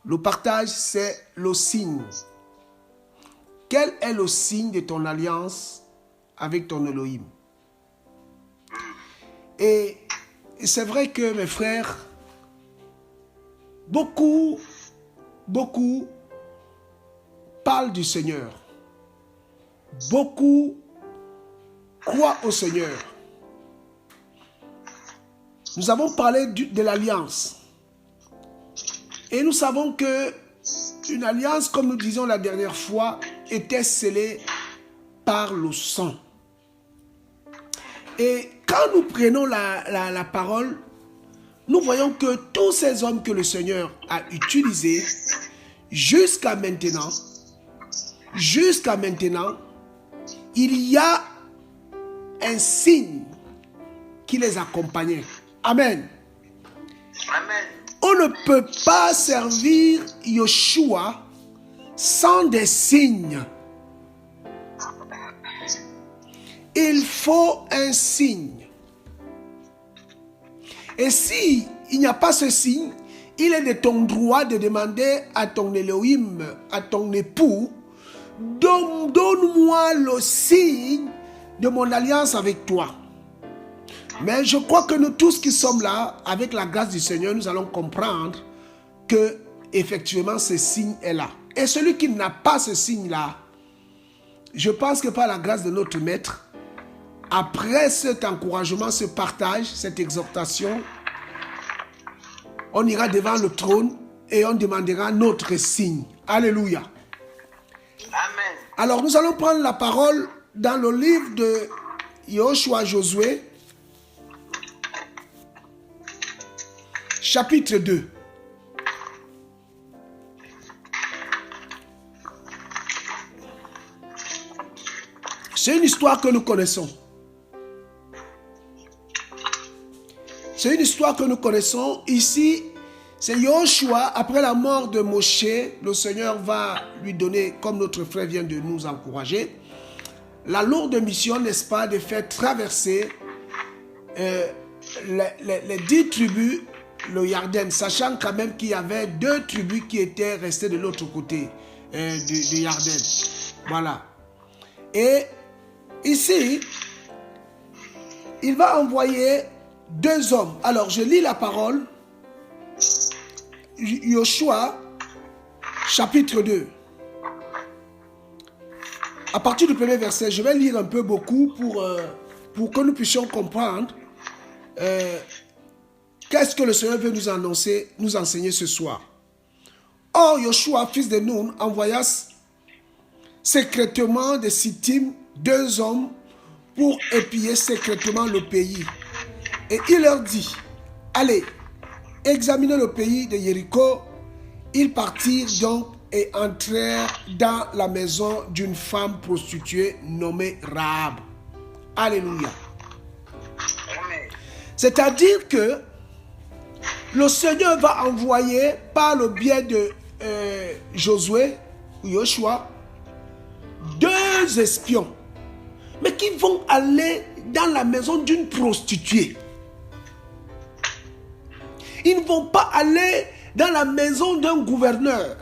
Le partage, c'est le signe. Quel est le signe de ton alliance avec ton Elohim? Et c'est vrai que mes frères, beaucoup parlent du Seigneur. Beaucoup croient au Seigneur. Nous avons parlé de l'alliance. Et nous savons que une alliance, comme nous disions la dernière fois, était scellée par le sang. Et quand nous prenons la parole, nous voyons que tous ces hommes que le Seigneur a utilisés jusqu'à maintenant, il y a un signe qui les accompagnait. Amen. Amen. On ne peut pas servir Yeshua sans des signes. Il faut un signe. Et si il n'y a pas ce signe, il est de ton droit de demander à ton Elohim, à ton époux, donne-moi le signe de mon alliance avec toi. Mais je crois que nous tous qui sommes là, avec la grâce du Seigneur, nous allons comprendre que effectivement ce signe est là. Et celui qui n'a pas ce signe-là, je pense que par la grâce de notre Maître, après cet encouragement, ce partage, cette exhortation, on ira devant le trône et on demandera notre signe. Alléluia. Amen. Alors nous allons prendre la parole dans le livre de Yoshua Josué, chapitre 2. C'est une histoire que nous connaissons. C'est une histoire que nous connaissons. Ici, c'est Yoshua, après la mort de Moshe, le Seigneur va lui donner, comme notre frère vient de nous encourager, la lourde mission, n'est-ce pas, de faire traverser les 10 tribus le Yarden, sachant quand même qu'il y avait 2 tribus qui étaient restées de l'autre côté du Yarden. Voilà. Et ici, il va envoyer 2 hommes. Alors, je lis la parole. Yoshua, chapitre 2. À partir du premier verset, je vais lire un peu beaucoup pour que nous puissions comprendre qu'est-ce que le Seigneur veut nous annoncer, nous enseigner ce soir. Or, Yoshua, fils de Nun, envoya secrètement de Sittim 2 hommes pour épier secrètement le pays. Et il leur dit, allez, examinez le pays de Jéricho. Ils partirent donc et entrèrent dans la maison d'une femme prostituée nommée Rahab. Alléluia. C'est-à-dire que le Seigneur va envoyer par le biais de Josué ou Yoshua 2 espions, mais qui vont aller dans la maison d'une prostituée. Ils ne vont pas aller dans la maison d'un gouverneur.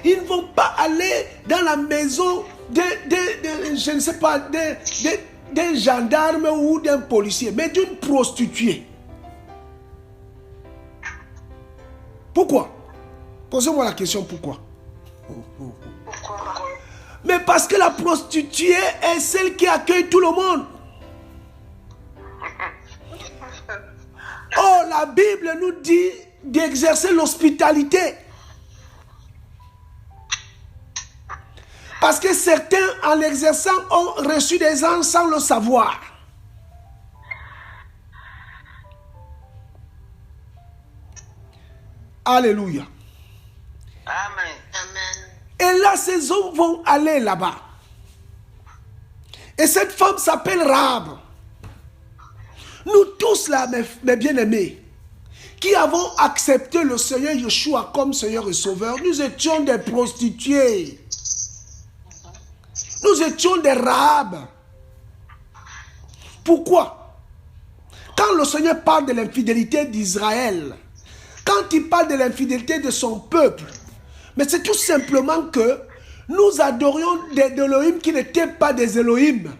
Ils ne vont pas aller dans la maison je ne sais pas, d'un gendarme ou d'un policier, mais d'une prostituée. Pourquoi? Posez-moi la question, pourquoi? Mais parce que la prostituée est celle qui accueille tout le monde. Oh, la Bible nous dit d'exercer l'hospitalité. Parce que certains, en l'exerçant, ont reçu des anges sans le savoir. Alléluia. Amen. Et là, ces hommes vont aller là-bas. Et cette femme s'appelle Rahab. Nous tous là, mes bien-aimés, qui avons accepté le Seigneur Yeshua comme Seigneur et Sauveur, nous étions des prostituées. Nous étions des Rahab. Pourquoi? Quand le Seigneur parle de l'infidélité d'Israël, quand il parle de l'infidélité de son peuple, mais c'est tout simplement que nous adorions des Elohim qui n'étaient pas des Elohim.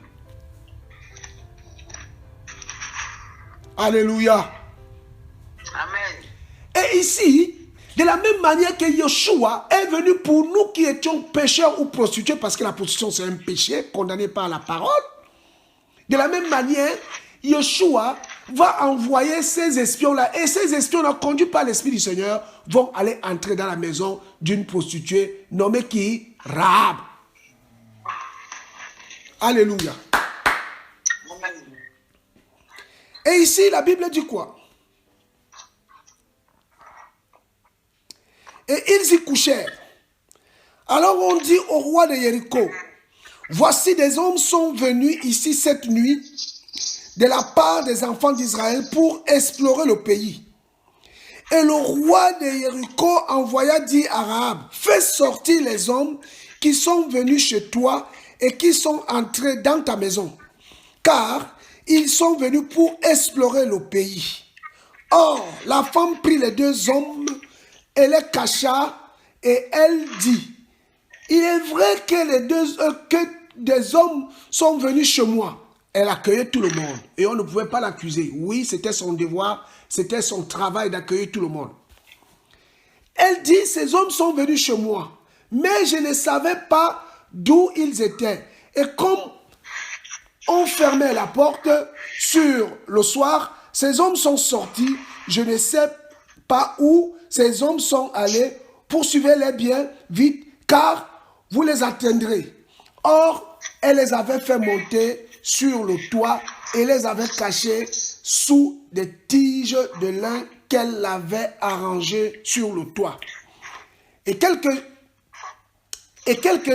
Alléluia. Amen. Et ici, de la même manière que Yeshua est venu pour nous qui étions pécheurs ou prostitués, parce que la prostitution c'est un péché condamné par la parole, de la même manière, Yeshua va envoyer ces espions-là, et ces espions-là, conduits par l'Esprit du Seigneur, vont aller entrer dans la maison d'une prostituée nommée qui? Rahab. Alléluia. Amen. Et ici, la Bible dit quoi? Et ils y couchèrent. Alors on dit au roi de Jéricho, voici des hommes sont venus ici cette nuit de la part des enfants d'Israël pour explorer le pays. Et le roi de Jéricho envoya dire à Rahab, fais sortir les hommes qui sont venus chez toi et qui sont entrés dans ta maison, car ils sont venus pour explorer le pays. Or, la femme prit les deux hommes et les cacha, et elle dit, il est vrai que des hommes sont venus chez moi. Elle accueillait tout le monde et on ne pouvait pas l'accuser. Oui, c'était son devoir, c'était son travail d'accueillir tout le monde. Elle dit, ces hommes sont venus chez moi, mais je ne savais pas d'où ils étaient. Et comme on fermait la porte sur le soir, ces hommes sont sortis, je ne sais pas où ces hommes sont allés, poursuivez-les bien vite, car vous les atteindrez. Or, elle les avait fait monter sur le toit et les avait cachés sous des tiges de lin qu'elle avait arrangées sur le toit. Et quelques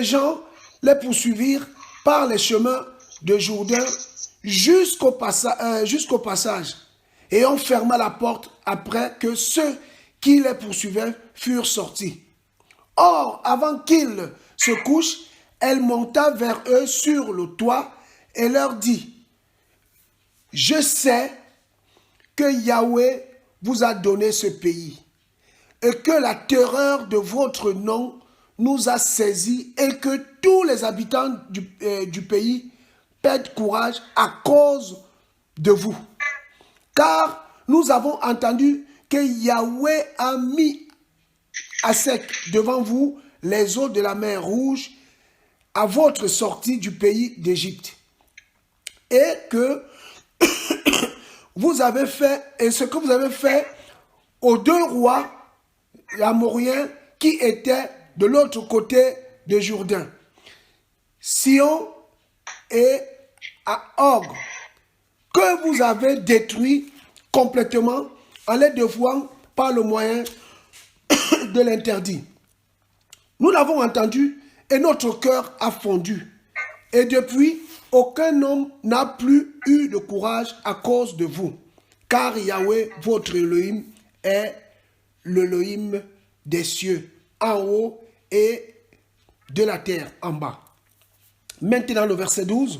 gens les poursuivirent par les chemins de Jourdain jusqu'au passage. Et on ferma la porte après que ceux qui les poursuivaient furent sortis. Or, avant qu'ils se couchent, elle monta vers eux sur le toit et leur dit, je sais que Yahweh vous a donné ce pays et que la terreur de votre nom nous a saisis et que tous les habitants du pays perdent courage à cause de vous. Car nous avons entendu que Yahweh a mis à sec devant vous les eaux de la mer Rouge à votre sortie du pays d'Égypte. Et que vous avez fait, et ce que vous avez fait aux deux rois amoriens qui étaient de l'autre côté de Jourdain, Sion et à Og, que vous avez détruit complètement en les dévouant par le moyen de l'interdit. Nous l'avons entendu et notre cœur a fondu. Et depuis, aucun homme n'a plus eu de courage à cause de vous. Car Yahweh, votre Elohim, est l'Elohim des cieux en haut et de la terre en bas. Maintenant le verset 12.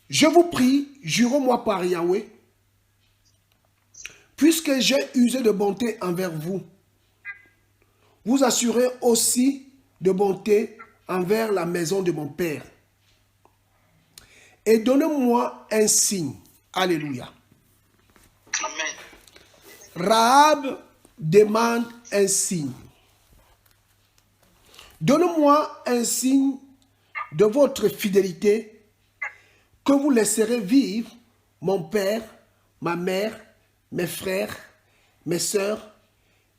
Je vous prie, jurez-moi par Yahweh, puisque j'ai usé de bonté envers vous, vous assurez aussi de bonté envers la maison de mon Père. Et donnez-moi un signe. Alléluia. Amen. Rahab demande un signe. Donnez-moi un signe de votre fidélité que vous laisserez vivre mon père, ma mère, mes frères, mes sœurs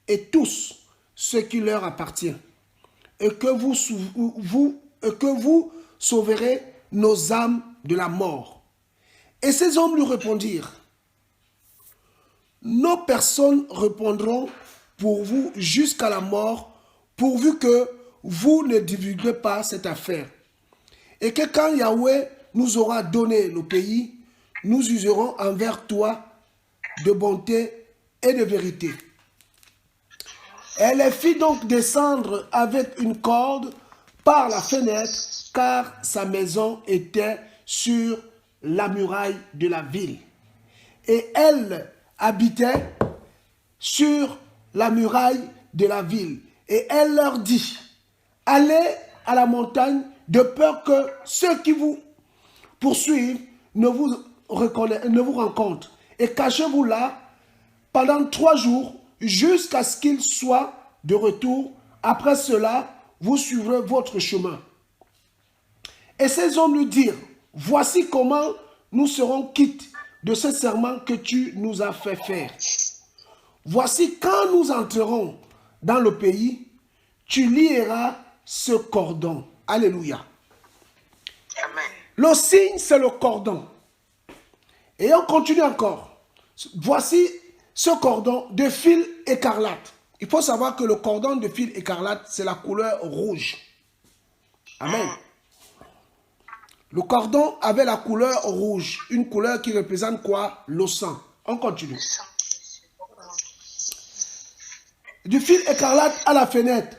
et tous ceux qui leur appartient, et que vous sauverez nos âmes de la mort. Et ces hommes lui répondirent, nos personnes répondront pour vous jusqu'à la mort, pourvu que vous ne divulguez pas cette affaire. Et que quand Yahweh nous aura donné le pays, nous userons envers toi de bonté et de vérité. Elle les fit donc descendre avec une corde par la fenêtre, car sa maison était sur la muraille de la ville. Et elle habitait sur la muraille de la ville. Et elle leur dit, allez à la montagne de peur que ceux qui vous poursuivent ne vous rencontrent. Et cachez-vous là pendant 3 jours jusqu'à ce qu'ils soient de retour. Après cela, vous suivrez votre chemin. Et ces hommes lui dirent, voici comment nous serons quittes de ce serment que tu nous as fait faire. Voici quand nous entrerons dans le pays, tu lieras ce cordon. Alléluia. Amen. Le signe, c'est le cordon. Et on continue encore. Voici ce cordon de fil écarlate. Il faut savoir que le cordon de fil écarlate, c'est la couleur rouge. Amen. Le cordon avait la couleur rouge. Une couleur qui représente quoi? Le sang. On continue. Du fil écarlate à la fenêtre,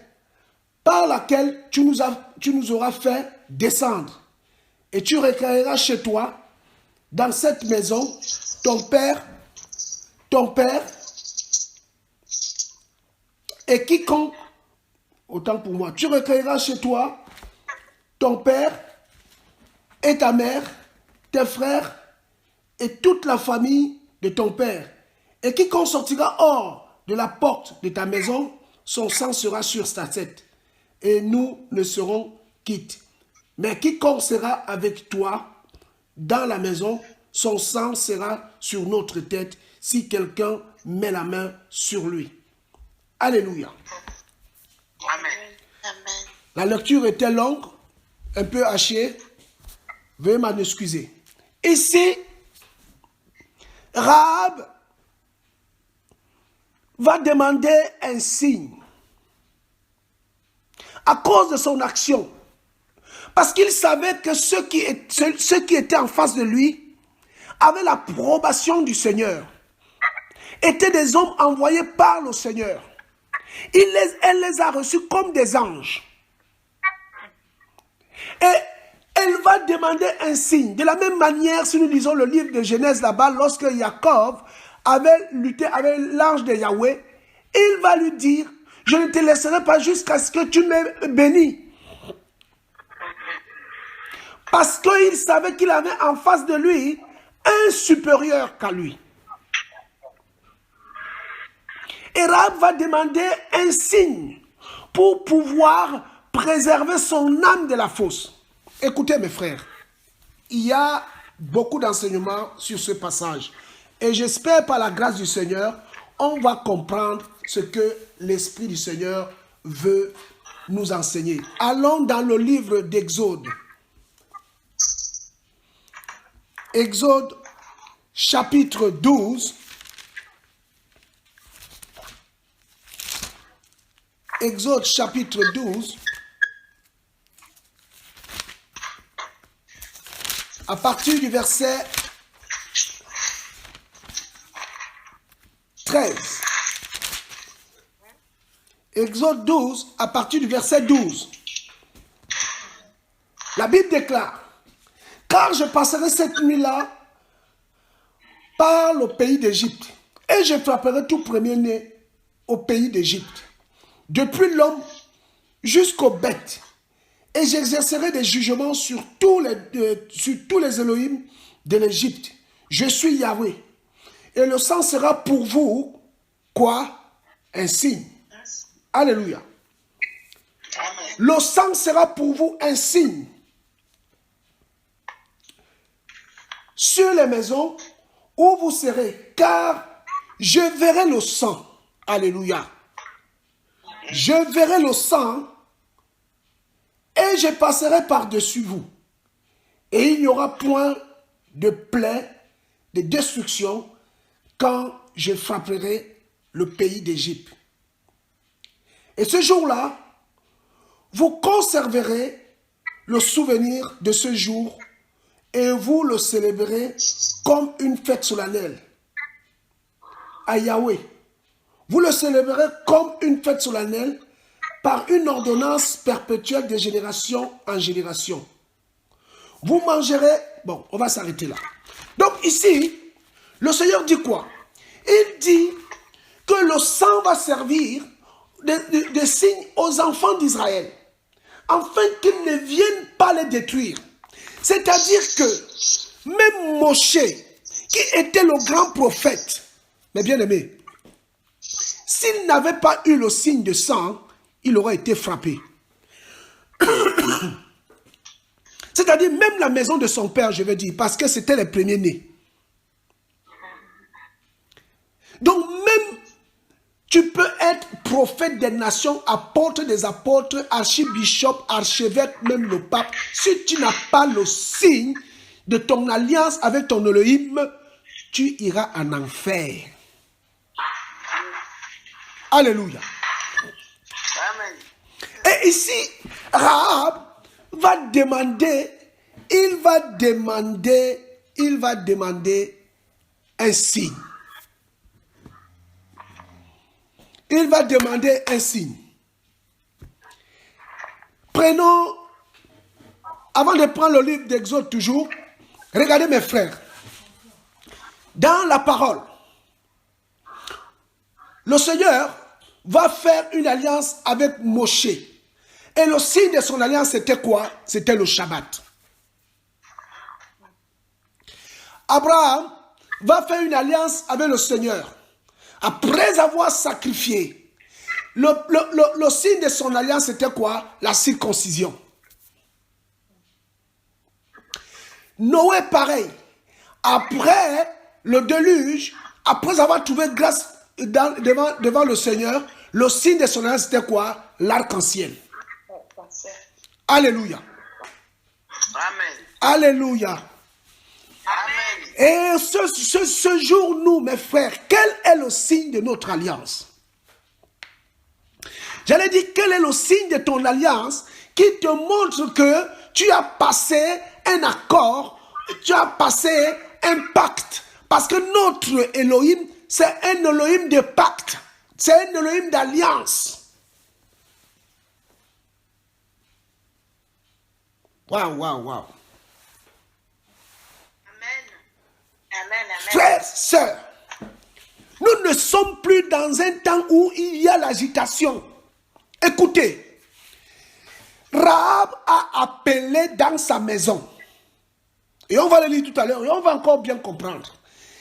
par laquelle tu nous auras fait descendre. Et tu recueilleras chez toi, dans cette maison, ton père, et quiconque, autant pour moi, tu recueilleras chez toi, ton père, et ta mère, tes frères, et toute la famille de ton père. Et quiconque sortira hors de la porte de ta maison, son sang sera sur sa tête, et nous ne serons quittes. Mais quiconque sera avec toi dans la maison, son sang sera sur notre tête si quelqu'un met la main sur lui. Alléluia. Amen. Amen. La lecture était longue, un peu hachée. Veuillez m'en excuser. Ici, Rahab va demander un signe à cause de son action. Parce qu'il savait que ceux qui étaient en face de lui avaient l'approbation du Seigneur. Étaient des hommes envoyés par le Seigneur. Elle les a reçus comme des anges. Et elle va demander un signe. De la même manière, si nous lisons le livre de Genèse là-bas, lorsque Jacob avait lutté avec l'ange de Yahweh, il va lui dire, je ne te laisserai pas jusqu'à ce que tu me bénis. Parce qu'il savait qu'il avait en face de lui un supérieur qu'à lui. Et Rahab va demander un signe pour pouvoir préserver son âme de la fosse. Écoutez mes frères, il y a beaucoup d'enseignements sur ce passage. Et j'espère par la grâce du Seigneur, on va comprendre ce que l'Esprit du Seigneur veut nous enseigner. Allons dans le livre d'Exode. Exode chapitre 12. Exode chapitre 12. À partir du verset 13. Exode 12, à partir du verset 12. La Bible déclare, car je passerai cette nuit-là par le pays d'Égypte, et je frapperai tout premier-né au pays d'Égypte, depuis l'homme jusqu'aux bêtes, et j'exercerai des jugements sur tous les Elohim de l'Égypte. Je suis Yahweh. Et le sang sera pour vous, quoi? Un signe. Alléluia. Amen. Le sang sera pour vous un signe sur les maisons où vous serez, car je verrai le sang. Alléluia. Je verrai le sang et je passerai par-dessus vous. Et il n'y aura point de plaie, de destruction, quand je frapperai le pays d'Égypte. Et ce jour-là, vous conserverez le souvenir de ce jour et vous le célébrerez comme une fête solennelle à Yahweh. Vous le célébrerez comme une fête solennelle par une ordonnance perpétuelle de génération en génération. Vous mangerez... Bon, on va s'arrêter là. Donc ici, le Seigneur dit quoi? Il dit, que le sang va servir de signe aux enfants d'Israël, afin qu'ils ne viennent pas les détruire. C'est-à-dire que même Moshe, qui était le grand prophète, mes bien-aimés, s'il n'avait pas eu le signe de sang, il aurait été frappé. C'est-à-dire même la maison de son père, je veux dire, parce que c'était les premiers-nés. Donc même, tu peux être prophète des nations, apôtre des apôtres, archibishop, archevêque, même le pape. Si tu n'as pas le signe de ton alliance avec ton Elohim, tu iras en enfer. Alléluia. Amen. Et ici, Rahab va demander, il va demander un signe. Il va demander un signe. Prenons, avant de prendre le livre d'Exode toujours, regardez mes frères. Dans la parole, le Seigneur va faire une alliance avec Moshe. Et le signe de son alliance, c'était quoi? C'était le Shabbat. Abraham va faire une alliance avec le Seigneur. Après avoir sacrifié, le signe de son alliance, c'était quoi? La circoncision. Noé, pareil. Après le déluge, après avoir trouvé grâce devant le Seigneur, le signe de son alliance, c'était quoi? L'arc-en-ciel. Alléluia. Amen. Alléluia. Amen. Et ce jour, nous, mes frères, quel est le signe de notre alliance? J'allais dire, quel est le signe de ton alliance qui te montre que tu as passé un accord, tu as passé un pacte. Parce que notre Elohim, c'est un Elohim de pacte. C'est un Elohim d'alliance. Waouh, waouh, waouh. Frères, sœurs, nous ne sommes plus dans un temps où il y a l'agitation. Écoutez, Rahab a appelé dans sa maison. Et on va le lire tout à l'heure, et on va encore bien comprendre.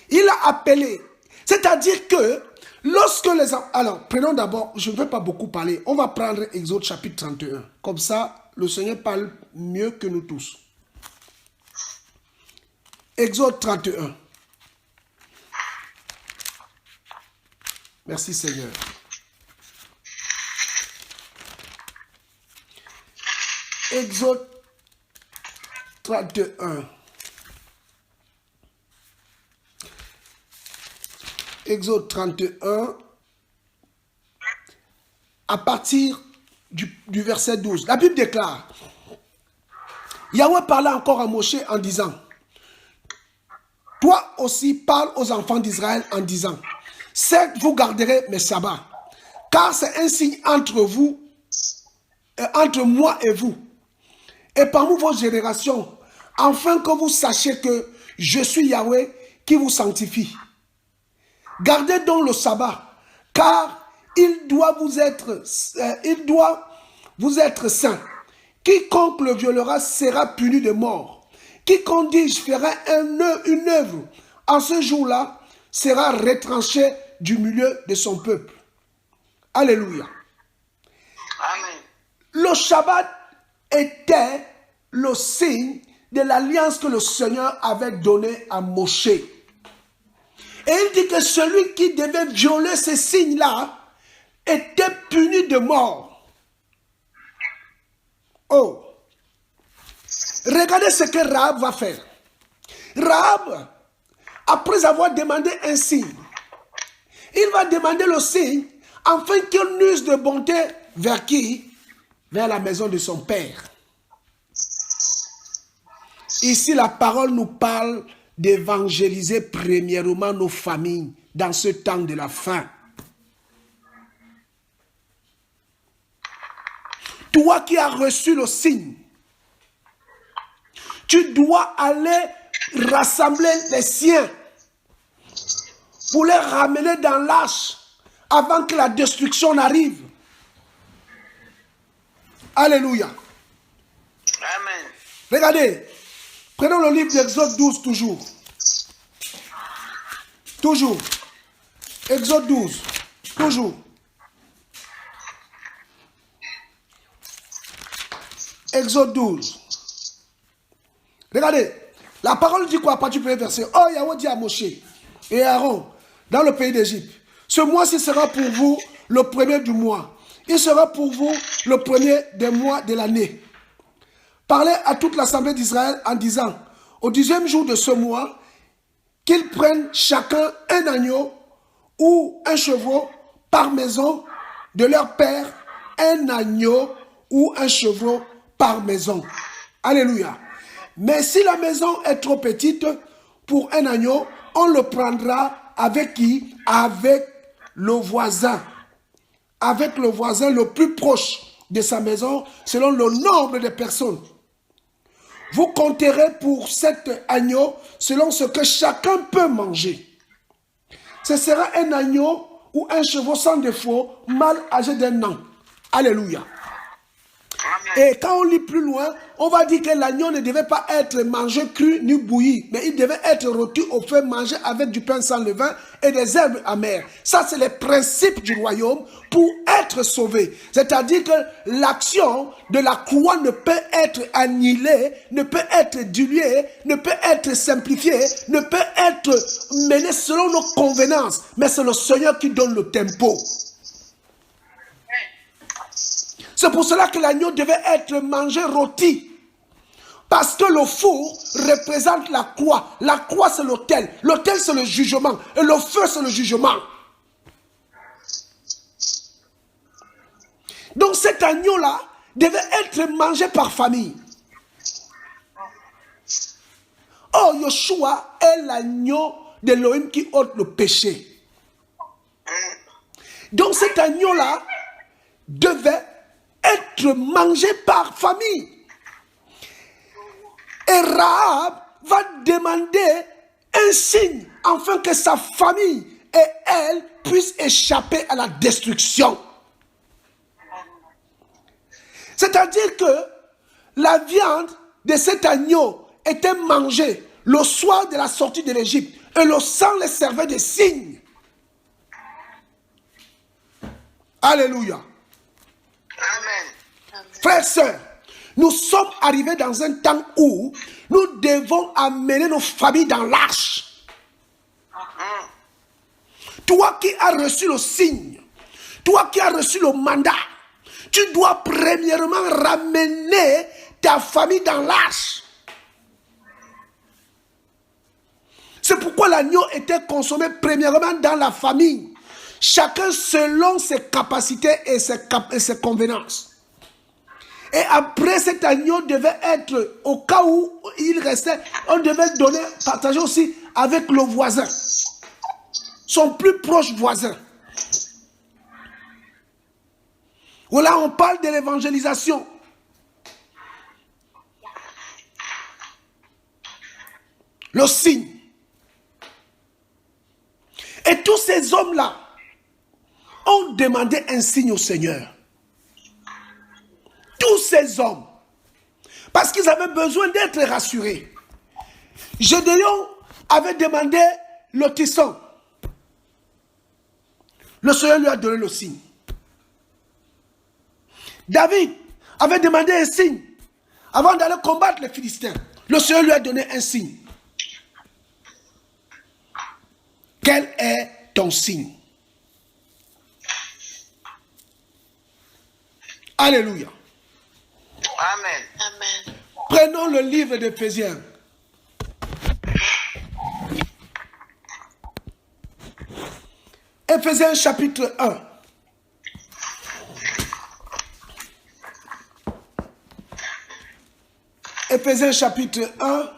Il a appelé, c'est-à-dire que lorsque les... Alors, prenons d'abord, je ne vais pas beaucoup parler, on va prendre Exode chapitre 31. Comme ça, le Seigneur parle mieux que nous tous. Exode 31. Merci Seigneur. Exode 31. Exode 31. À partir du verset 12. La Bible déclare. Yahweh parla encore à Moshe en disant. Toi aussi parle aux enfants d'Israël en disant. Certes, vous garderez mes sabbats, car c'est un signe entre vous, entre moi et vous, et parmi vos générations, afin que vous sachiez que je suis Yahweh qui vous sanctifie. Gardez donc le sabbat, car il doit vous être saint. Quiconque le violera sera puni de mort. Quiconque dit je ferai une œuvre en ce jour-là, sera retranché du milieu de son peuple. Alléluia. Amen. Le Shabbat était le signe de l'alliance que le Seigneur avait donnée à Moshe. Et il dit que celui qui devait violer ces signes-là était puni de mort. Oh! Regardez ce que Rahab va faire. Rahab, après avoir demandé un signe, il va demander le signe afin qu'il n'use de bonté vers qui? Vers la maison de son père. Ici, la parole nous parle d'évangéliser premièrement nos familles dans ce temps de la fin. Toi qui as reçu le signe, tu dois aller rassembler les siens pour les ramener dans l'arche avant que la destruction n'arrive. Alléluia. Amen. Regardez, prenons le livre d'Exode 12 toujours. Toujours. Exode 12. Toujours. Exode 12. Regardez, la parole dit quoi à partir du premier verset? Oh, Yahweh dit à Moshe et Aaron dans le pays d'Égypte, ce mois-ci sera pour vous le premier du mois. Il sera pour vous le premier des mois de l'année. Parlez à toute l'assemblée d'Israël en disant, au 10e jour de ce mois, qu'ils prennent chacun un agneau ou un chevreau par maison de leur père, un agneau ou un chevreau par maison. Alléluia. Mais si la maison est trop petite pour un agneau, on le prendra avec qui? Avec le voisin. Avec le voisin le plus proche de sa maison, selon le nombre de personnes. Vous compterez pour cet agneau selon ce que chacun peut manger. Ce sera un agneau ou un chevreau sans défaut, mâle âgé d'un an. Alléluia. Et quand on lit plus loin, on va dire que l'agneau ne devait pas être mangé cru ni bouilli, mais il devait être rôti au feu, mangé avec du pain sans levain et des herbes amères. Ça, c'est les principes du royaume pour être sauvé. C'est-à-dire que l'action de la croix ne peut être annihilée, ne peut être diluée, ne peut être simplifiée, ne peut être menée selon nos convenances. Mais c'est le Seigneur qui donne le tempo. C'est pour cela que l'agneau devait être mangé rôti. Parce que le four représente la croix. La croix, c'est l'autel. L'autel, c'est le jugement. Et le feu, c'est le jugement. Donc cet agneau-là devait être mangé par famille. Oh, Yoshua est l'agneau d'Élohim qui ôte le péché. Donc cet agneau-là devait être mangé par famille. Et Rahab va demander un signe afin que sa famille et elle puissent échapper à la destruction. C'est-à-dire que la viande de cet agneau était mangée le soir de la sortie de l'Égypte et le sang les servait de signe. Alléluia. Amen. Frères et sœurs, nous sommes arrivés dans un temps où nous devons amener nos familles dans l'arche. Toi qui as reçu le signe, toi qui as reçu le mandat, tu dois premièrement ramener ta famille dans l'arche. C'est pourquoi l'agneau était consommé premièrement dans la famille. Chacun selon ses capacités et ses convenances. Et après, cet agneau devait être, au cas où il restait, on devait donner, partager aussi avec le voisin. Son plus proche voisin. Voilà, on parle de l'évangélisation. Le signe. Et tous ces hommes-là ont demandé un signe au Seigneur. Tous ces hommes. Parce qu'ils avaient besoin d'être rassurés. Gédéon avait demandé le tisson. Le Seigneur lui a donné le signe. David avait demandé un signe avant d'aller combattre les Philistins. Le Seigneur lui a donné un signe. Quel est ton signe? Alléluia. Amen. Amen. Prenons le livre d'Éphésiens. Éphésiens chapitre 1. Éphésiens chapitre 1.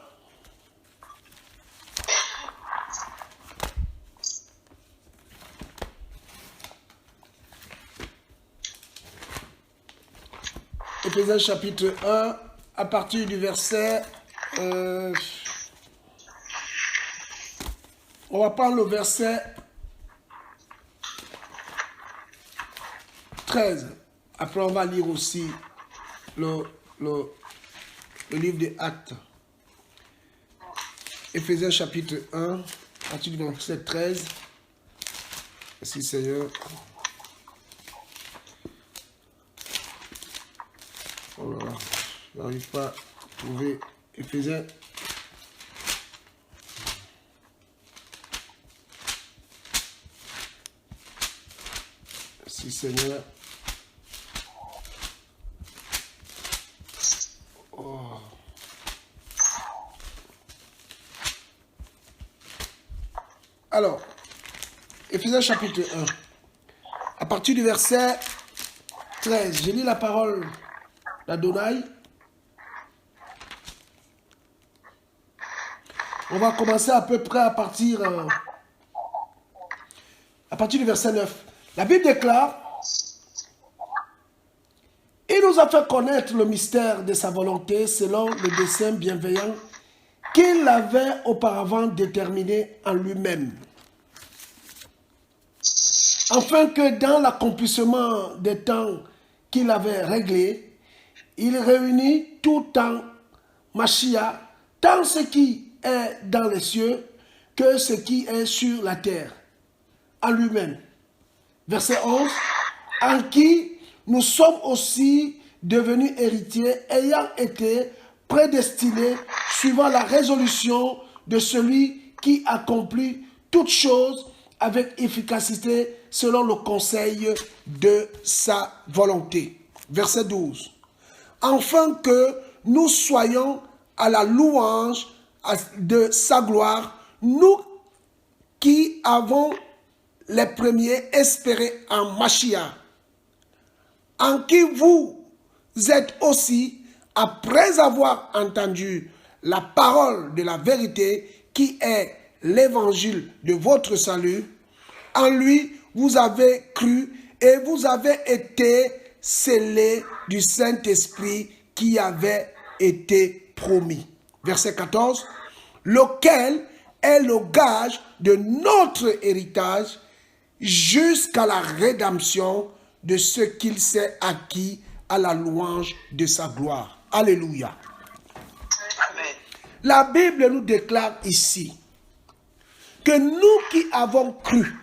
Éphésiens chapitre 1, à partir du verset... on va prendre le verset 13. Après, on va lire aussi le livre des Actes. Éphésiens chapitre 1, à partir du verset 13. Merci Seigneur. Oh là là, je n'arrive pas à trouver Éphésiens. Merci Seigneur. Oh. Alors, Éphésiens chapitre 1, à partir du verset 13, je lis la parole d'Adonai. On va commencer à peu près à partir du verset 9. La Bible déclare: il nous a fait connaître le mystère de sa volonté selon le dessein bienveillant qu'il avait auparavant déterminé en lui-même, afin que dans l'accomplissement des temps qu'il avait réglés, il réunit tout en Mashiach, tant ce qui est dans les cieux que ce qui est sur la terre, en lui-même. Verset 11, en qui nous sommes aussi devenus héritiers, ayant été prédestinés suivant la résolution de celui qui accomplit toutes choses avec efficacité selon le conseil de sa volonté. Verset 12. Afin que nous soyons à la louange de sa gloire, nous qui avons les premiers espéré en Mashiach, en qui vous êtes aussi, après avoir entendu la parole de la vérité, qui est l'évangile de votre salut, en lui vous avez cru et vous avez été scellés du Saint-Esprit qui avait été promis. Verset 14, lequel est le gage de notre héritage jusqu'à la rédemption de ce qu'il s'est acquis à la louange de sa gloire. Alléluia. Amen. La Bible nous déclare ici que nous qui avons cru,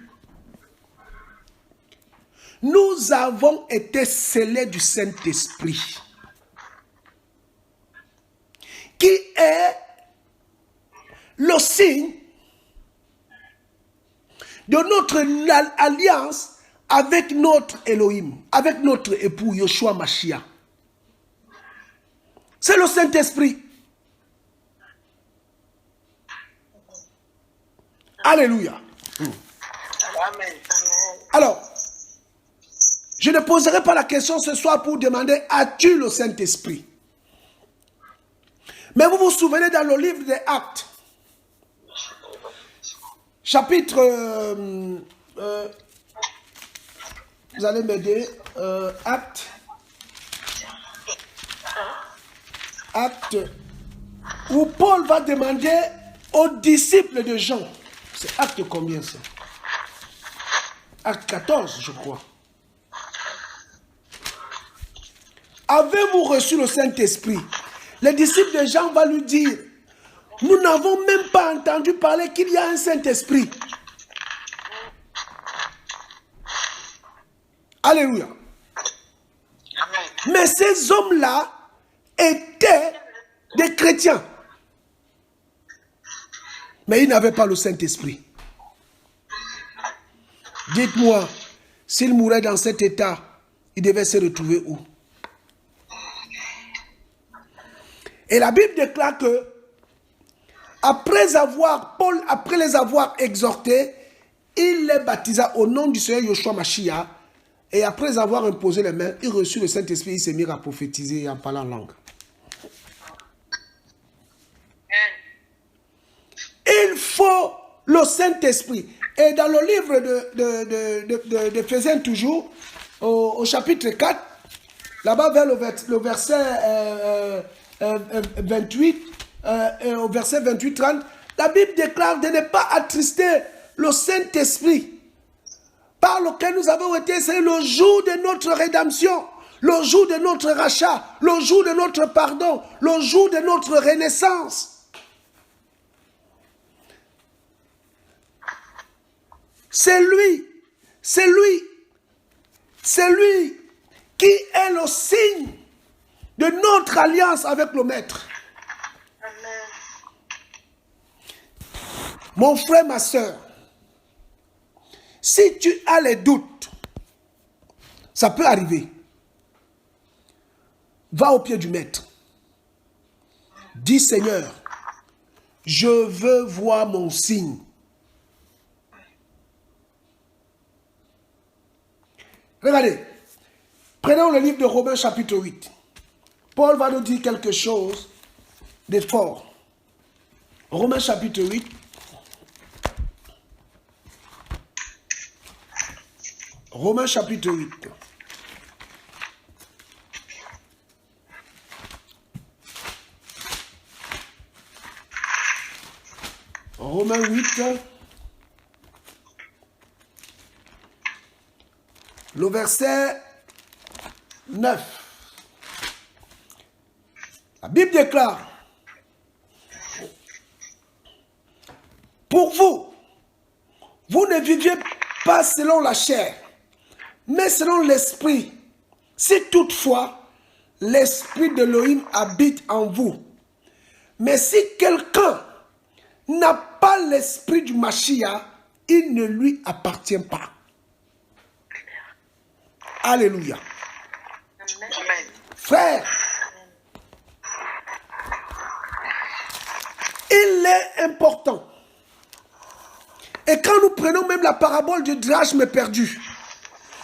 nous avons été scellés du Saint-Esprit, qui est le signe de notre alliance avec notre Elohim, avec notre époux Yoshua Mashiach. C'est le Saint-Esprit. Alléluia. Amen. Alors, je ne poserai pas la question ce soir pour demander: as-tu le Saint-Esprit? Mais vous vous souvenez dans le livre des Actes, chapitre, vous allez m'aider, Actes, où Paul va demander aux disciples de Jean, c'est Acte combien ça? Acte 14, je crois. Avez-vous reçu le Saint-Esprit? Les disciples de Jean vont lui dire: nous n'avons même pas entendu parler qu'il y a un Saint-Esprit. Alléluia. Amen. Mais ces hommes-là étaient des chrétiens. Mais ils n'avaient pas le Saint-Esprit. Dites-moi, s'ils mouraient dans cet état, ils devaient se retrouver où? Et la Bible déclare que, après les avoir exhortés, il les baptisa au nom du Seigneur Yoshua Mashiach. Et après avoir imposé les mains, il reçut le Saint-Esprit, il s'est mis à prophétiser et en parlant en langue. Il faut le Saint-Esprit. Et dans le livre d'Éphésiens toujours, au chapitre 4, là-bas vers le verset 28, au verset 28-30, la Bible déclare de ne pas attrister le Saint-Esprit par lequel nous avons été, c'est le jour de notre rédemption, le jour de notre rachat, le jour de notre pardon, le jour de notre renaissance. C'est lui qui est le signe de notre alliance avec le Maître. Amen. Mon frère, ma soeur, si tu as les doutes, ça peut arriver. Va au pied du Maître. Dis, Seigneur, je veux voir mon signe. Regardez, prenons le livre de Romains chapitre 8. Paul va nous dire quelque chose de fort. Romains chapitre 8. Romains chapitre 8. Romains 8. Le verset 9. La Bible déclare, pour vous, vous ne viviez pas selon la chair, mais selon l'esprit. Si toutefois, l'esprit d'Élohim habite en vous. Mais si quelqu'un n'a pas l'esprit du Mashiach, il ne lui appartient pas. Alléluia. Amen. Frère, il est important. Et quand nous prenons même la parabole du drachme perdu,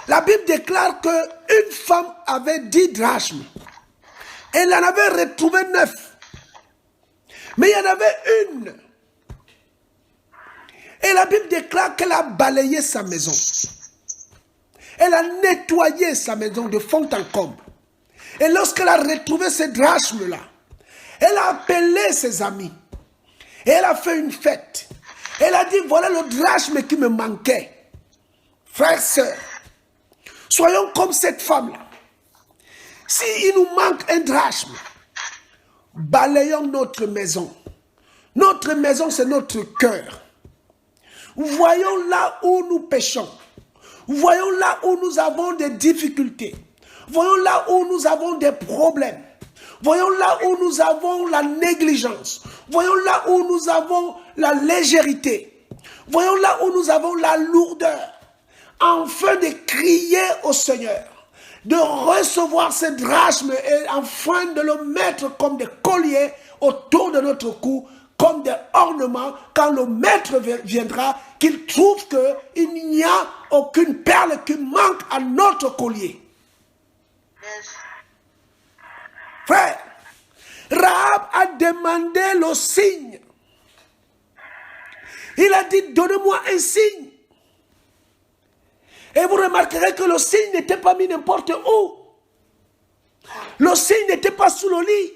la Bible déclare qu'une femme avait 10 drachmes. Elle en avait retrouvé 9. Mais il y en avait une. Et la Bible déclare qu'elle a balayé sa maison. Elle a nettoyé sa maison de fond en comble. Et lorsqu'elle a retrouvé ces drachmes-là, elle a appelé ses amis. Et elle a fait une fête. Elle a dit, voilà le drachme qui me manquait. Frères, sœurs, soyons comme cette femme-là. S'il nous manque un drachme, balayons notre maison. Notre maison, c'est notre cœur. Voyons là où nous péchons. Voyons là où nous avons des difficultés. Voyons là où nous avons des problèmes. Voyons là où nous avons la négligence. Voyons là où nous avons la légèreté. Voyons là où nous avons la lourdeur. Afin de crier au Seigneur, de recevoir ces drachmes et afin de le mettre comme des colliers autour de notre cou, comme des ornements, quand le Maître viendra, qu'il trouve qu'il n'y a aucune perle qui manque à notre collier. Yes. Frère, Rahab a demandé le signe. Il a dit, donnez-moi un signe. Et vous remarquerez que le signe n'était pas mis n'importe où. Le signe n'était pas sous le lit.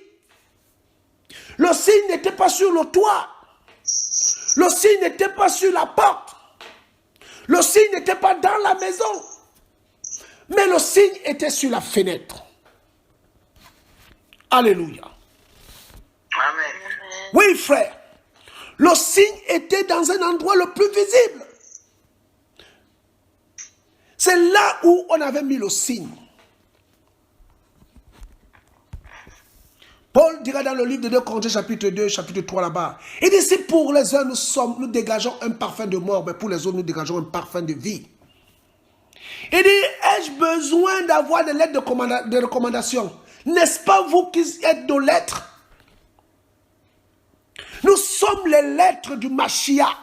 Le signe n'était pas sur le toit. Le signe n'était pas sur la porte. Le signe n'était pas dans la maison. Mais le signe était sur la fenêtre. Alléluia. Amen. Oui, frère. Le signe était dans un endroit le plus visible. C'est là où on avait mis le signe. Paul dira dans le livre de 2 Corinthiens chapitre 2, chapitre 3 là-bas. Il dit, si pour les uns nous dégageons un parfum de mort, mais pour les autres nous dégageons un parfum de vie. Il dit, ai-je besoin d'avoir des lettres de recommandation? N'est-ce pas vous qui êtes nos lettres? Nous sommes les lettres du Mashiach.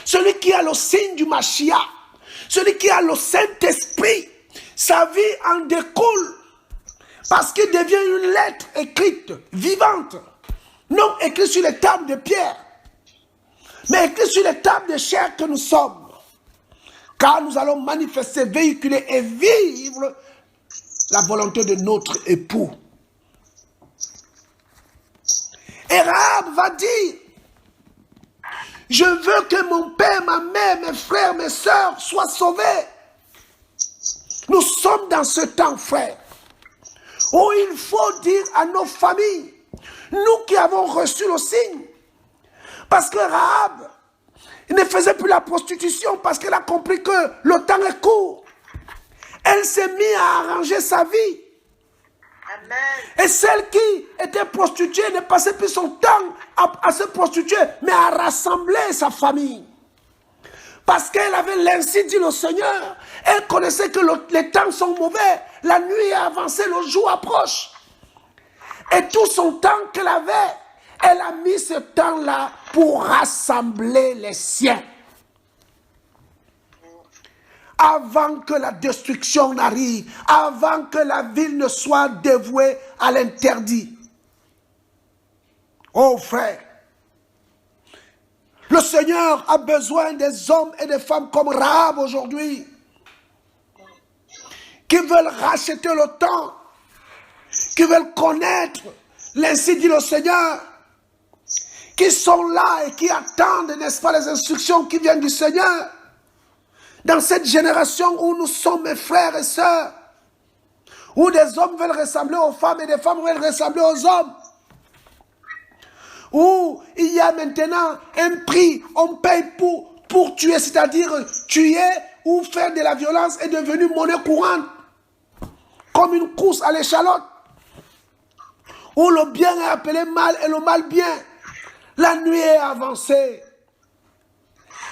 Celui qui a le signe du Mashiach, celui qui a le Saint-Esprit, sa vie en découle. Parce qu'il devient une lettre écrite, vivante. Non écrite sur les tables de pierre, mais écrite sur les tables de chair que nous sommes. Car nous allons manifester, véhiculer et vivre la volonté de notre époux. Et Rahab va dire, Je veux que mon père, ma mère, mes frères, mes sœurs soient sauvés. Nous sommes dans ce temps, frère, où il faut dire à nos familles, nous qui avons reçu le signe, parce que Rahab ne faisait plus la prostitution parce qu'elle a compris que le temps est court. Elle s'est mise à arranger sa vie. Amen. Et celle qui était prostituée ne passait plus son temps à se prostituer, mais à rassembler sa famille. Parce qu'elle avait l'ainsi dit le Seigneur. Elle connaissait que les temps sont mauvais. La nuit est avancée, le jour approche. Et tout son temps qu'elle avait, elle a mis ce temps-là pour rassembler les siens. Avant que la destruction n'arrive, avant que la ville ne soit dévouée à l'interdit. Oh frère, le Seigneur a besoin des hommes et des femmes comme Rahab aujourd'hui, qui veulent racheter le temps, qui veulent connaître l'ainsi dit le Seigneur, qui sont là et qui attendent, n'est-ce pas, les instructions qui viennent du Seigneur. Dans cette génération où nous sommes, mes frères et sœurs, où des hommes veulent ressembler aux femmes et des femmes veulent ressembler aux hommes, où il y a maintenant un prix, on paye pour tuer, c'est-à-dire tuer ou faire de la violence est devenu monnaie courante, comme une course à l'échalote, où le bien est appelé mal et le mal bien. La nuit est avancée.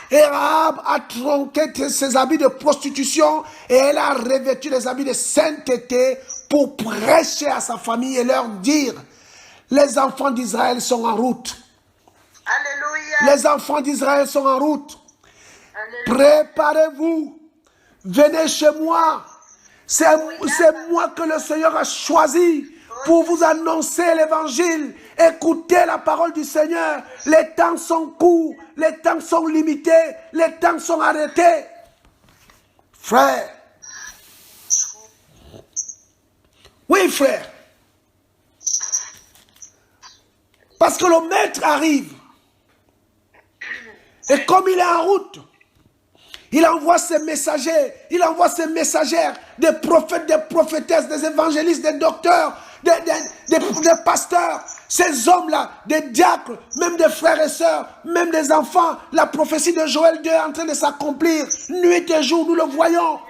Et Rahab a tronqué ses habits de prostitution et elle a revêtu les habits de sainteté pour prêcher à sa famille et leur dire: les enfants d'Israël sont en route. Alléluia. Les enfants d'Israël sont en route. Alléluia. Préparez-vous. Venez chez moi. C'est moi que le Seigneur a choisi pour vous annoncer l'évangile. Écoutez la parole du Seigneur. Les temps sont courts, les temps sont limités, les temps sont arrêtés. Frère. Oui, frère. Parce que le maître arrive. Et comme il est en route, il envoie ses messagers, il envoie ses messagères, des prophètes, des prophétesses, des évangélistes, des docteurs, des pasteurs, ces hommes-là, des diacres, même des frères et sœurs, même des enfants. La prophétie de Joël 2 est en train de s'accomplir. Nuit et jour, nous le voyons.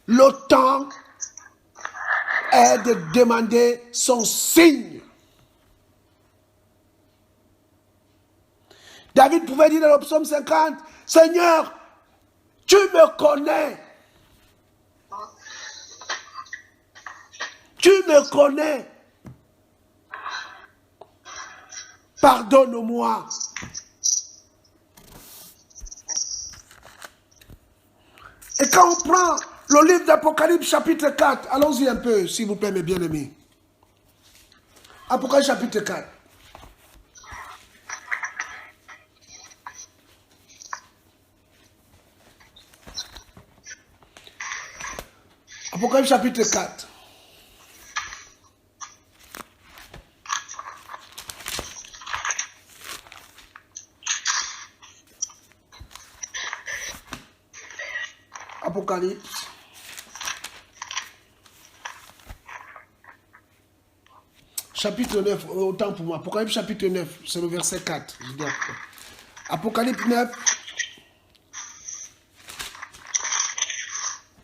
Le temps est de demander son signe. David pouvait dire dans le psaume 50, Seigneur, tu me connais. Tu me connais. Pardonne-moi. Et quand on prend le livre d'Apocalypse chapitre 4, allons-y un peu, s'il vous plaît, mes bien-aimés. Apocalypse chapitre 4. Apocalypse chapitre 4. Apocalypse. Chapitre 9, autant pour moi. Apocalypse chapitre 9, c'est le verset 4. Je dis après. Apocalypse 9,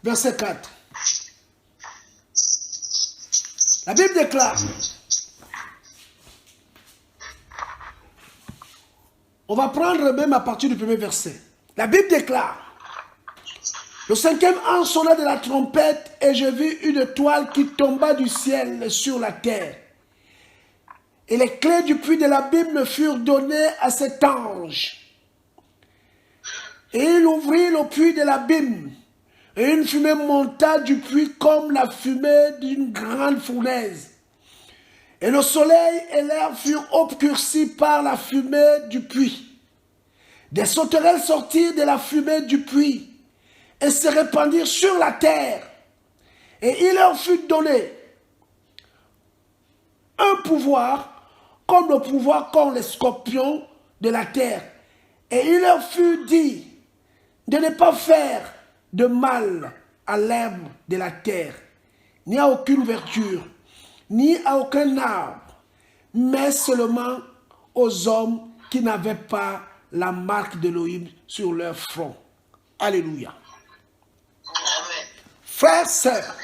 verset 4. La Bible déclare, on va prendre même à partir du premier verset. La Bible déclare, le cinquième ange sonna de la trompette et je vis une étoile qui tomba du ciel sur la terre. Et les clés du puits de l'abîme me furent données à cet ange. Et il ouvrit le puits de l'abîme. Et une fumée monta du puits comme la fumée d'une grande fournaise. Et le soleil et l'air furent obscurcis par la fumée du puits. Des sauterelles sortirent de la fumée du puits et se répandirent sur la terre. Et il leur fut donné un pouvoir comme le pouvoir qu'ont les scorpions de la terre. Et il leur fut dit de ne pas faire de mal à l'herbe de la terre, ni à aucune verdure, ni à aucun arbre, mais seulement aux hommes qui n'avaient pas la marque d'Élohim sur leur front. Alléluia. Amen. Frères, sœurs,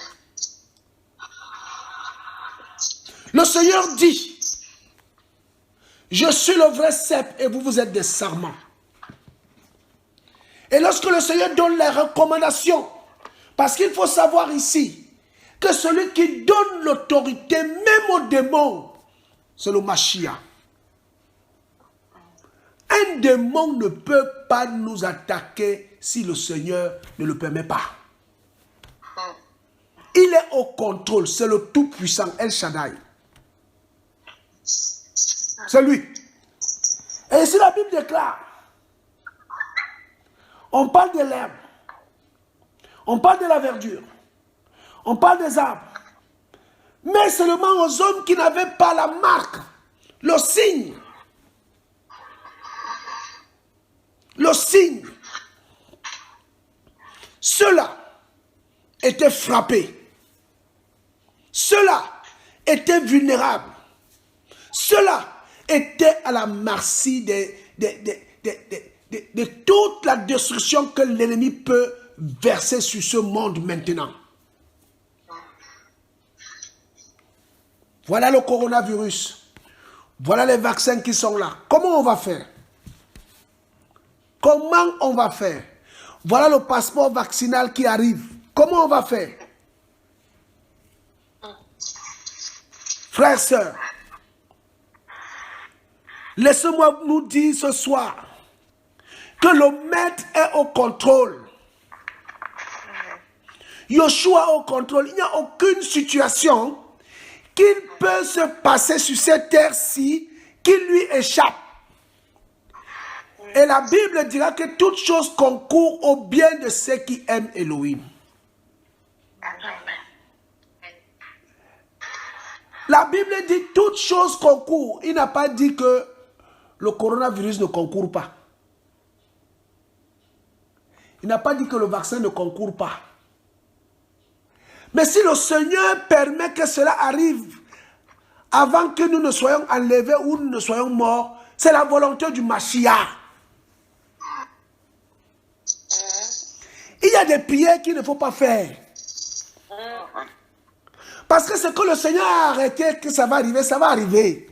le Seigneur dit, je suis le vrai cep et vous, vous êtes des sarments. Et lorsque le Seigneur donne les recommandations, parce qu'il faut savoir ici, que celui qui donne l'autorité même aux démons, c'est le Mashiach. Un démon ne peut pas nous attaquer si le Seigneur ne le permet pas. Il est au contrôle, c'est le Tout-Puissant, El Shaddai. C'est lui. Et ici la Bible déclare, on parle de l'herbe, on parle de la verdure, on parle des arbres, mais seulement aux hommes qui n'avaient pas la marque, le signe. Le signe. Ceux-là étaient frappés. Ceux-là étaient vulnérables. Ceux-là étaient à la merci de toute la destruction que l'ennemi peut verser sur ce monde maintenant. Voilà le coronavirus. Voilà les vaccins qui sont là. Comment on va faire? Comment on va faire? Voilà le passeport vaccinal qui arrive. Comment on va faire? Frères, sœurs, laissez-moi nous dire ce soir que le maître est au contrôle. Yeshua est au contrôle. Il n'y a aucune situation qu'il peut se passer sur cette terre-ci qui lui échappe. Et la Bible dira que toute chose concourt au bien de ceux qui aiment Elohim. La Bible dit toute chose concourt. Il n'a pas dit que le coronavirus ne concourt pas. Il n'a pas dit que le vaccin ne concourt pas. Mais si le Seigneur permet que cela arrive avant que nous ne soyons enlevés ou nous ne soyons morts, c'est la volonté du Mashiach. Il y a des prières qu'il ne faut pas faire. Parce que ce que le Seigneur a arrêté, que ça va arriver, ça va arriver.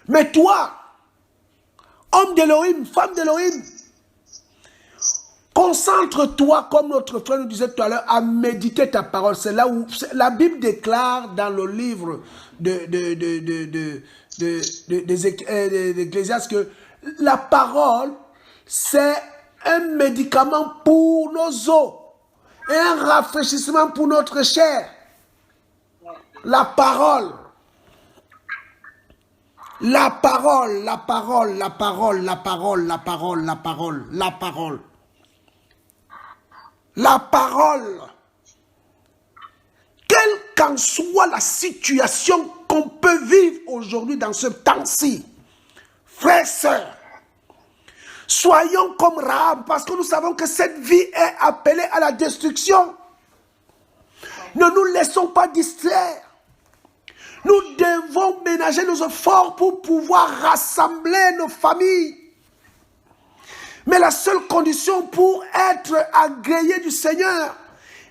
Mais toi, homme d'Élohim, femme d'Élohim, concentre-toi, comme notre frère nous disait tout à l'heure, à méditer ta parole. C'est là où la Bible déclare dans le livre d'Ecclésiaste que la parole, c'est un médicament pour nos os et un rafraîchissement pour notre chair. La parole. La parole, la parole, la parole, la parole, la parole, la parole, la parole. La parole. Quelle qu'en soit la situation qu'on peut vivre aujourd'hui dans ce temps-ci, frères, sœurs, soyons comme Rahab, parce que nous savons que cette vie est appelée à la destruction. Ne nous laissons pas distraire. Nous devons ménager nos efforts pour pouvoir rassembler nos familles. Mais la seule condition pour être agréé du Seigneur,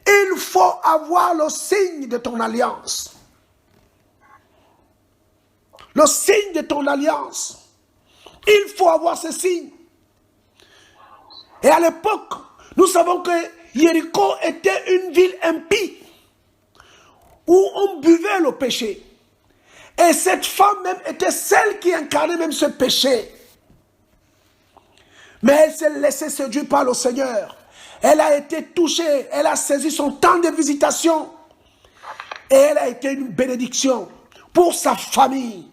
il faut avoir le signe de ton alliance. Le signe de ton alliance. Il faut avoir ce signe. Et à l'époque, nous savons que Jéricho était une ville impie, où on buvait le péché. Et cette femme même était celle qui incarnait même ce péché. Mais elle s'est laissée séduire par le Seigneur. Elle a été touchée, elle a saisi son temps de visitation. Et elle a été une bénédiction pour sa famille.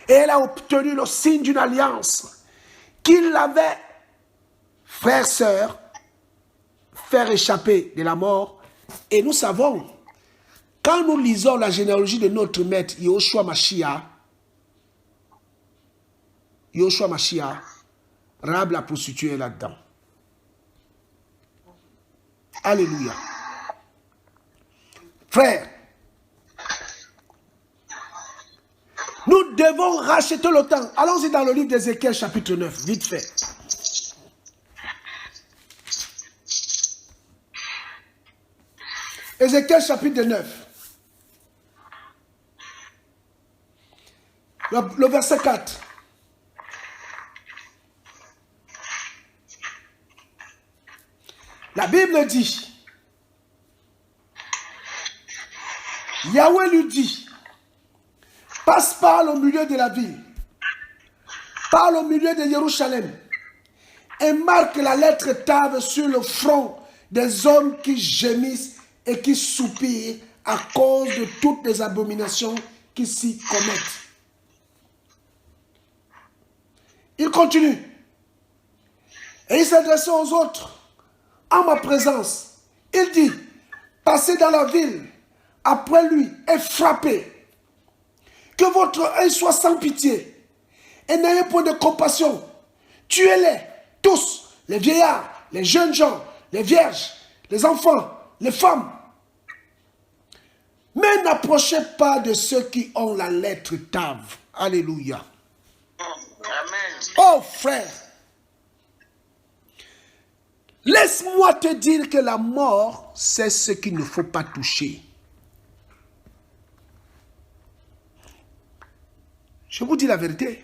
Et elle a obtenu le signe d'une alliance qu'il avait, frères, sœurs, faire échapper de la mort. Et nous savons quand nous lisons la généalogie de notre maître Yahushua Mashiach, Rahab la prostituée est là-dedans. Alléluia. Frère, nous devons racheter le temps. Allons-y dans le livre d'Ézéchiel chapitre 9, vite fait. Ézéchiel chapitre 9. Le verset 4. La Bible dit, Yahweh lui dit, passe par le milieu de la ville, par le milieu de Jérusalem, et marque la lettre Tav sur le front des hommes qui gémissent et qui soupirent à cause de toutes les abominations qui s'y commettent. Il continue. Et il s'adressait aux autres en ma présence. Il dit, passez dans la ville après lui et frappez. Que votre œil soit sans pitié et n'ayez point de compassion. Tuez-les tous, les vieillards, les jeunes gens, les vierges, les enfants, les femmes. Mais n'approchez pas de ceux qui ont la lettre Tav. Alléluia. Amen. Oh frère, laisse-moi te dire que la mort, c'est ce qu'il ne faut pas toucher. Je vous dis la vérité.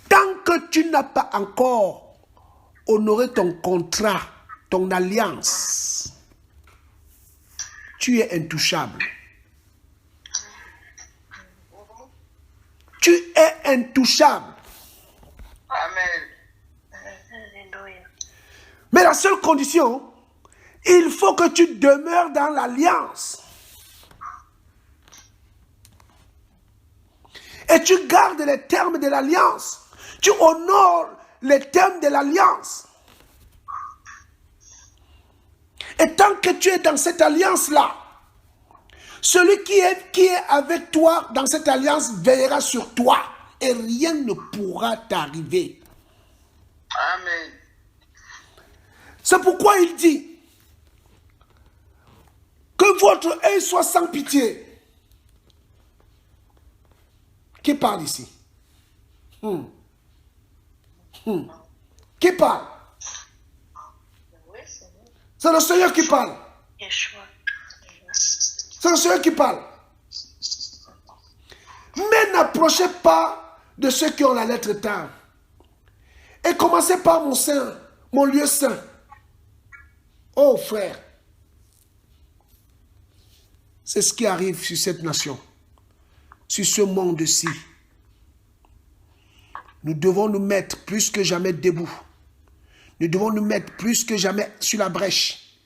Tant que tu n'as pas encore honoré ton contrat, ton alliance, tu es intouchable. Tu es intouchable. Amen. Mais la seule condition, il faut que tu demeures dans l'alliance. Et tu gardes les termes de l'alliance. Tu honores les termes de l'alliance. Et tant que tu es dans cette alliance-là, celui qui est avec toi dans cette alliance veillera sur toi et rien ne pourra t'arriver. Amen. C'est pourquoi il dit que votre œil soit sans pitié. Qui parle ici? Qui parle? C'est le Seigneur qui parle. C'est le Seigneur qui parle. Mais n'approchez pas de ceux qui ont la lettre Tav. Et commencez par mon sein, mon lieu saint. Oh frère, c'est ce qui arrive sur cette nation, sur ce monde-ci. Nous devons nous mettre plus que jamais debout. Nous devons nous mettre plus que jamais sur la brèche,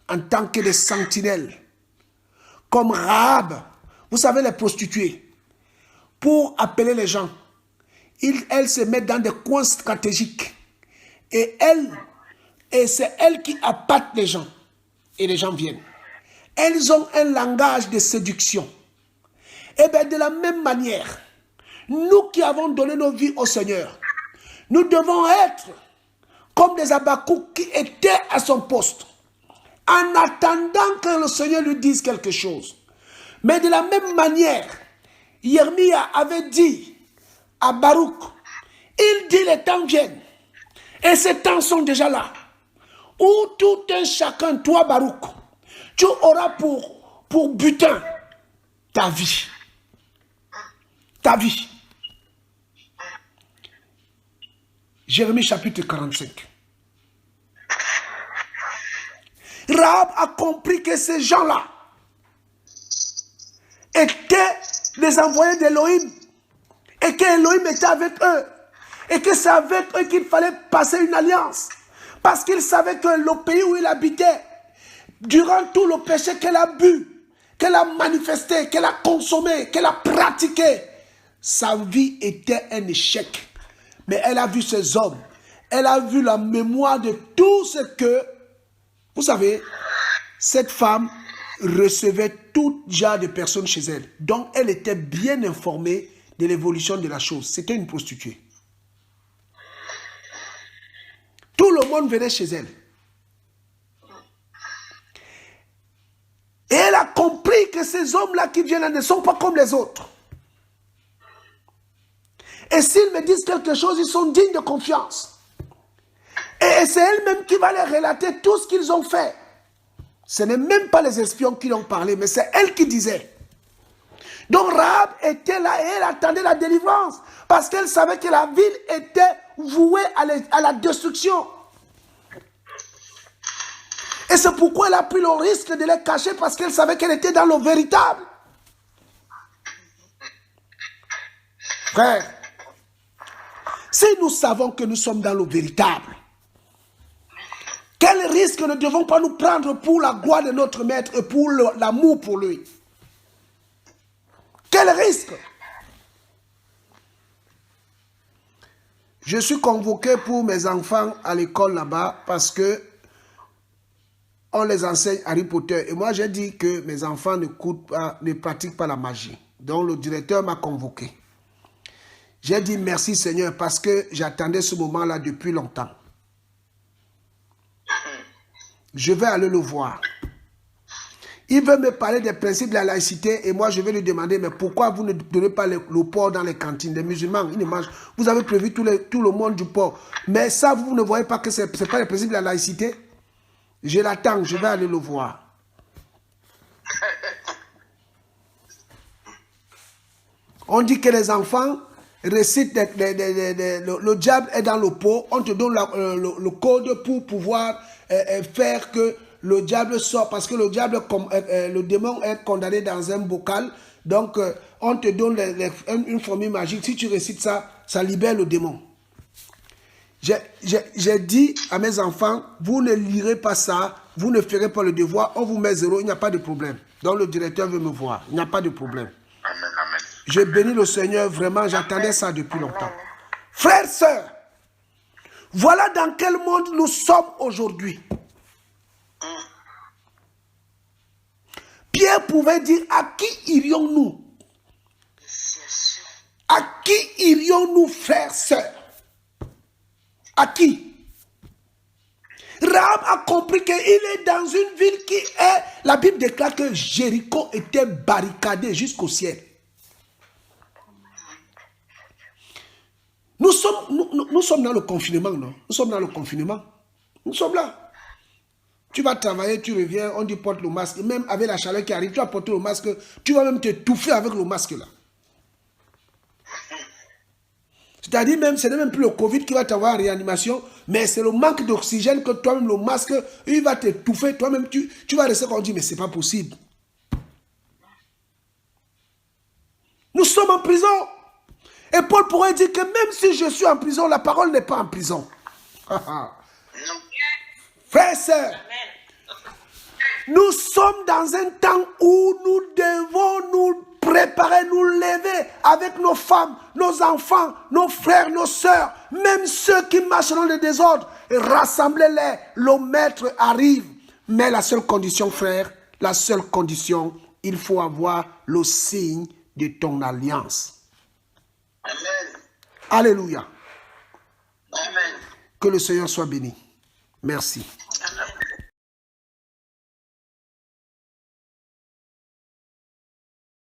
en tant que des sentinelles. Comme Rahab, vous savez les prostituées, pour appeler les gens, elles se mettent dans des coins stratégiques. Et c'est elles qui appâtent les gens. Et les gens viennent. Elles ont un langage de séduction. Et bien de la même manière, nous qui avons donné nos vies au Seigneur, nous devons être comme des Habakkuk qui étaient à son poste, en attendant que le Seigneur lui dise quelque chose. Mais de la même manière, Yermia avait dit à Baruch, il dit les temps viennent, et ces temps sont déjà là, où tout un chacun, toi Baruch, tu auras pour butin ta vie. Ta vie. Jérémie chapitre 45. Rahab a compris que ces gens-là étaient les envoyés d'Élohim et qu'Élohim était avec eux et que c'est avec eux qu'il fallait passer une alliance parce qu'il savait que le pays où il habitait, durant tout le péché qu'elle a bu, qu'elle a manifesté, qu'elle a consommé, qu'elle a pratiqué, sa vie était un échec. Mais elle a vu ces hommes, elle a vu la mémoire de tout ce que, vous savez, cette femme recevait tout genre de personnes chez elle. Donc, elle était bien informée de l'évolution de la chose. C'était une prostituée. Tout le monde venait chez elle. Et elle a compris que ces hommes-là qui viennent ne sont pas comme les autres. Et s'ils me disent quelque chose, ils sont dignes de confiance. Et c'est elle-même qui va leur relater tout ce qu'ils ont fait. Ce n'est même pas les espions qui l'ont parlé, mais c'est elle qui disait. Donc Rahab était là et elle attendait la délivrance. Parce qu'elle savait que la ville était vouée à la destruction. Et c'est pourquoi elle a pris le risque de les cacher, parce qu'elle savait qu'elle était dans le véritable. Frère, si nous savons que nous sommes dans le véritable, quel risque ne devons pas nous prendre pour la gloire de notre maître et pour l'amour pour lui? Quel risque? Je suis convoqué pour mes enfants à l'école là-bas parce que on les enseigne Harry Potter. Et moi, j'ai dit que mes enfants ne pratiquent pas la magie. Donc, le directeur m'a convoqué. J'ai dit merci Seigneur parce que j'attendais ce moment-là depuis longtemps. Je vais aller le voir. Il veut me parler des principes de la laïcité et moi, je vais lui demander, mais pourquoi vous ne donnez pas le porc dans les cantines des musulmans? Ils ne mangent. Vous avez prévu tout le monde du porc. Mais ça, vous ne voyez pas que ce n'est pas le principe de la laïcité? Je l'attends, je vais aller le voir. On dit que les enfants récitent, le diable est dans le pot, on te donne le code pour pouvoir faire que le diable sort, parce que le démon est condamné dans un bocal, donc on te donne une formule magique, si tu récites ça, ça libère le démon. J'ai dit à mes enfants, vous ne lirez pas ça, vous ne ferez pas le devoir, on vous met 0, il n'y a pas de problème. Donc le directeur veut me voir, il n'y a pas de problème. Amen, amen. Je bénis le Seigneur, vraiment, j'attendais ça depuis longtemps. Frères, sœurs, voilà dans quel monde nous sommes aujourd'hui. Pierre pouvait dire, à qui irions-nous? À qui irions-nous, frères, sœurs? À qui? Rahab a compris qu'il est dans une ville qui est... La Bible déclare que Jéricho était barricadé jusqu'au ciel. Nous sommes dans le confinement, non? Nous sommes dans le confinement. Nous sommes là. Tu vas travailler, tu reviens, on dit porte le masque. Même avec la chaleur qui arrive, tu vas porter le masque. Tu vas même t'étouffer avec le masque là. C'est-à-dire même, ce n'est même plus le Covid qui va t'avoir en réanimation, mais c'est le manque d'oxygène que toi-même, le masque, il va t'étouffer. Toi-même, tu vas rester comme on dit, mais c'est pas possible. Nous sommes en prison. Et Paul pourrait dire que même si je suis en prison, la parole n'est pas en prison. Frères et sœurs, nous sommes dans un temps où nous devons nous préparer, nous lever avec nos femmes, nos enfants, nos frères, nos sœurs, même ceux qui marchent dans le désordre, et rassemblez-les, le maître arrive. Mais la seule condition, frère, la seule condition, il faut avoir le signe de ton alliance. Amen. Alléluia. Amen. Que le Seigneur soit béni. Merci.